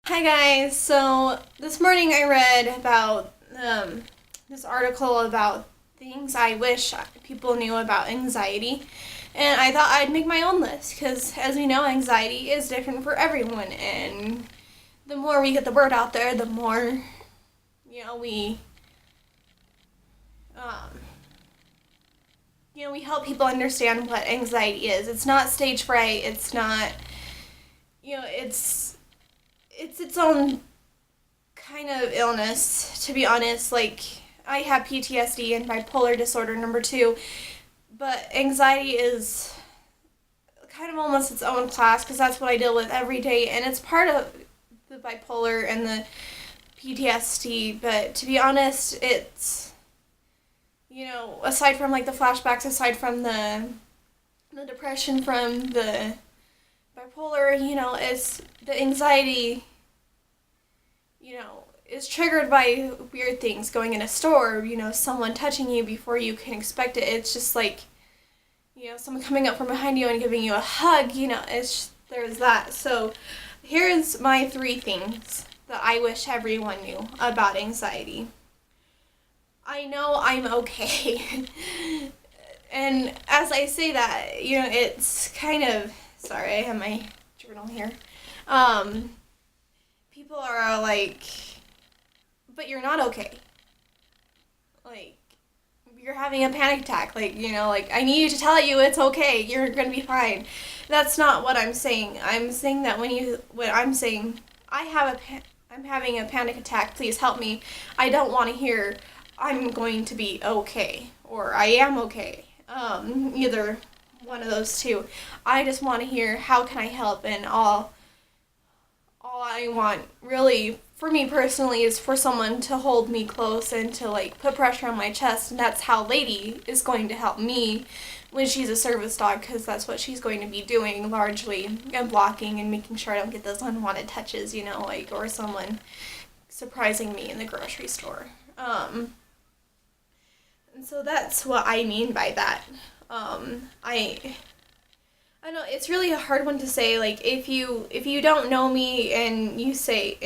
Hi guys, so this morning I read about this article about things I wish people knew about anxiety, and I thought I'd make my own list because, as we know, anxiety is different for everyone, and the more we get the word out there, the more, we, um, we help people understand what anxiety is. It's not stage fright, it's not, it's its own kind of illness, to be honest. Like, I have PTSD and bipolar disorder number 2, but anxiety is kind of almost its own class because that's what I deal with every day, and it's part of the bipolar and the PTSD. But to be honest, it's, aside from like the flashbacks, aside from the depression from the bipolar, it's the anxiety, is triggered by weird things, going in a store, someone touching you before you can expect it. It's just like, someone coming up from behind you and giving you a hug, there's that. So here's my 3 things that I wish everyone knew about anxiety. I know I'm okay. And as I say that, it's kind of, sorry, I have my journal here. People are like, but you're not okay. Like, you're having a panic attack. Like, I need to tell you it's okay. You're gonna be fine. That's not what I'm saying. I'm saying that when I'm saying I'm having a panic attack, please help me, I don't want to hear I'm going to be okay or I am okay. Either one of those two. I just want to hear how can I help, and all I want really for me personally is for someone to hold me close and to like put pressure on my chest, and that's how Lady is going to help me when she's a service dog, because that's what she's going to be doing largely, and blocking and making sure I don't get those unwanted touches, or someone surprising me in the grocery store. And so that's what I mean by that. I know it's really a hard one to say. Like, if you don't know me and you say,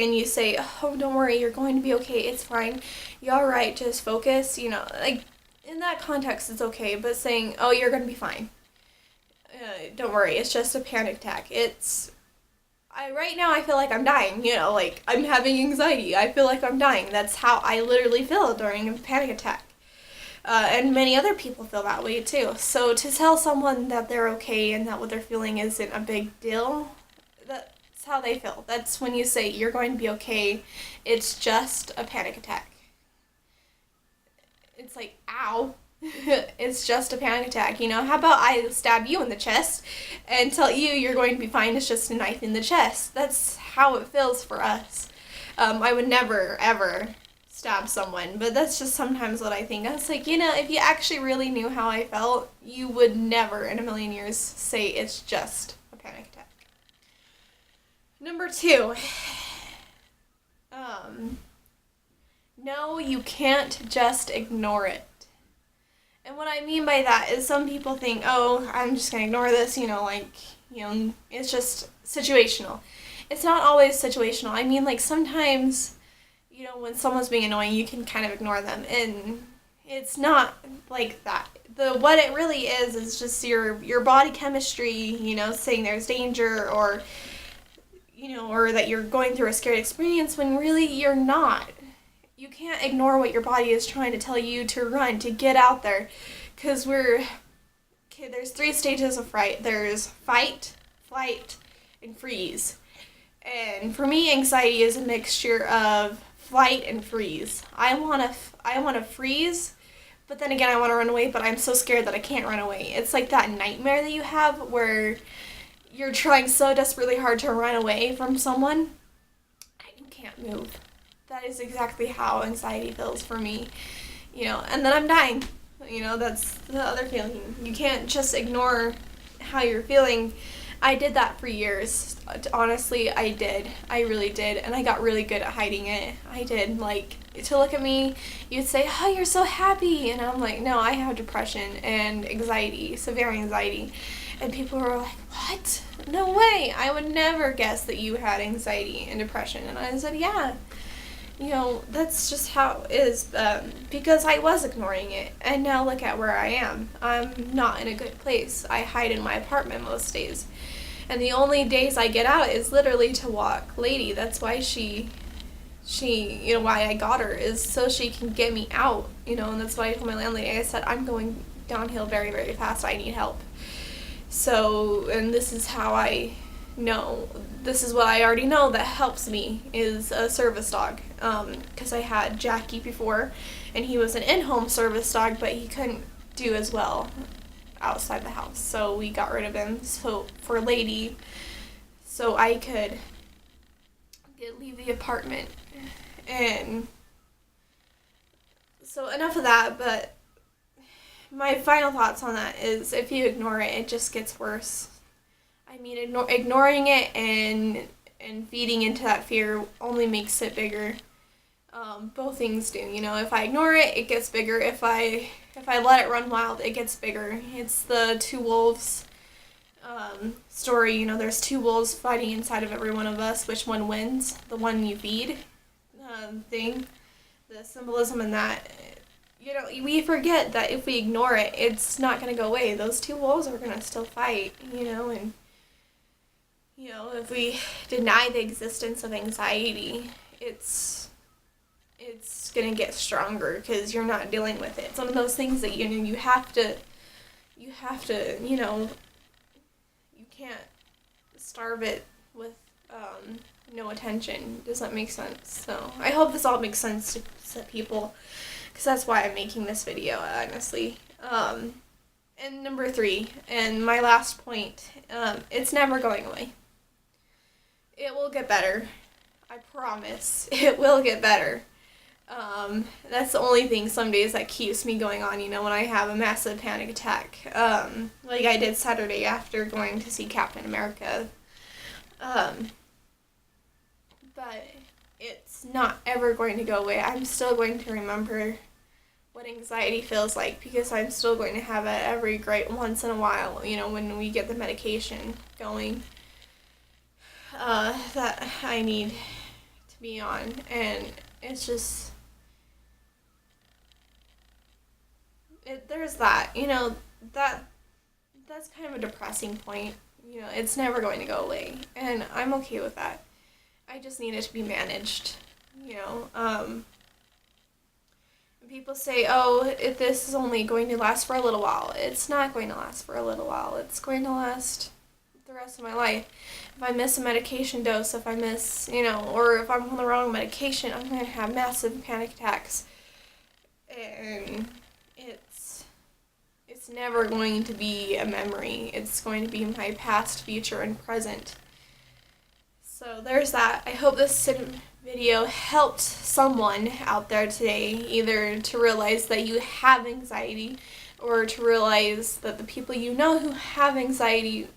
oh, don't worry, you're going to be okay, it's fine, you're all right, just focus, like, in that context it's okay. But saying, oh, you're going to be fine, don't worry, it's just a panic attack, right now I feel like I'm dying, like, I'm having anxiety, I feel like I'm dying. That's how I literally feel during a panic attack. And many other people feel that way too. So to tell someone that they're okay and that what they're feeling isn't a big deal, that's how they feel. That's when you say you're going to be okay, it's just a panic attack. It's like, ow, it's just a panic attack. How about I stab you in the chest and tell you you're going to be fine, it's just a knife in the chest. That's how it feels for us. I would never, ever stab someone, but that's just sometimes what I think. I was like, if you actually really knew how I felt, you would never in a million years say it's just a panic attack. Number 2, no, you can't just ignore it. And what I mean by that is some people think, oh, I'm just gonna ignore this, it's just situational. It's not always situational. I mean, like, sometimes when someone's being annoying, you can kind of ignore them, and it's not like that. What it really is just your body chemistry, saying there's danger, or or that you're going through a scary experience when really you're not. You can't ignore what your body is trying to tell you to run, to get out there, because there's 3 stages of fright. There's fight, flight, and freeze. And for me, anxiety is a mixture of flight and freeze. I want to freeze, but then again I want to run away, but I'm so scared that I can't run away. It's like that nightmare that you have where you're trying so desperately hard to run away from someone and you can't move. That is exactly how anxiety feels for me. And then I'm dying. That's the other feeling. You can't just ignore how you're feeling. I did that for years. Honestly, I did. I really did. And I got really good at hiding it. I did. Like, to look at me, you'd say, oh, you're so happy. And I'm like, no, I have depression and anxiety, severe anxiety. And people were like, what? no way, I would never guess that you had anxiety and depression. And I said, yeah, that's just how it is, because I was ignoring it, and now look at where I am. I'm not in a good place. I hide in my apartment most days, and the only days I get out is literally to walk Lady. That's why why I got her, is so she can get me out, and that's why I told my landlady. I said, I'm going downhill very, very fast. I need help. So, and this is how I know, this is what I already know that helps me, is a service dog. Because I had Jackie before, and he was an in-home service dog, but he couldn't do as well outside the house. So we got rid of him. So for Lady, so I could leave the apartment. And so enough of that, but my final thoughts on that is, if you ignore it, it just gets worse. I mean, ignoring it and feeding into that fear only makes it bigger. Both things do. If I ignore it, it gets bigger. If I let it run wild, it gets bigger. It's the two wolves story. There's two wolves fighting inside of every one of us. Which one wins? The one you feed. Thing. The symbolism in that. We forget that if we ignore it, it's not going to go away. Those two wolves are going to still fight, and, if we deny the existence of anxiety, it's going to get stronger because you're not dealing with it. It's one of those things that, you have to, you can't starve it with, no attention. Does that make sense? So I hope this all makes sense to people, because that's why I'm making this video, honestly. And number 3, and my last point, it's never going away. It will get better. I promise. It will get better. That's the only thing some days that keeps me going on, when I have a massive panic attack. Like I did Saturday after going to see Captain America. But it's not ever going to go away. I'm still going to remember what anxiety feels like, because I'm still going to have it every great once in a while, when we get the medication going that I need to be on. And it's just, there's that, that's kind of a depressing point. It's never going to go away, and I'm okay with that. I just need it to be managed, People say, oh, if this is only going to last for a little while. It's not going to last for a little while. It's going to last the rest of my life. If I miss a medication dose, if I miss, or if I'm on the wrong medication, I'm going to have massive panic attacks. And it's never going to be a memory. It's going to be my past, future, and present. So there's that. I hope this video helped someone out there today, either to realize that you have anxiety, or to realize that the people who have anxiety,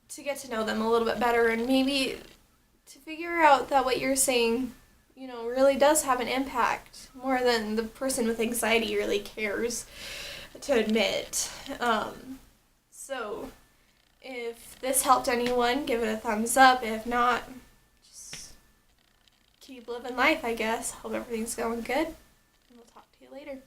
to get to know them a little bit better, and maybe to figure out that what you're saying, really does have an impact, more than the person with anxiety really cares to admit. So if this helped anyone, give it a thumbs up. If not, just keep living life, I guess. Hope everything's going good. And we'll talk to you later.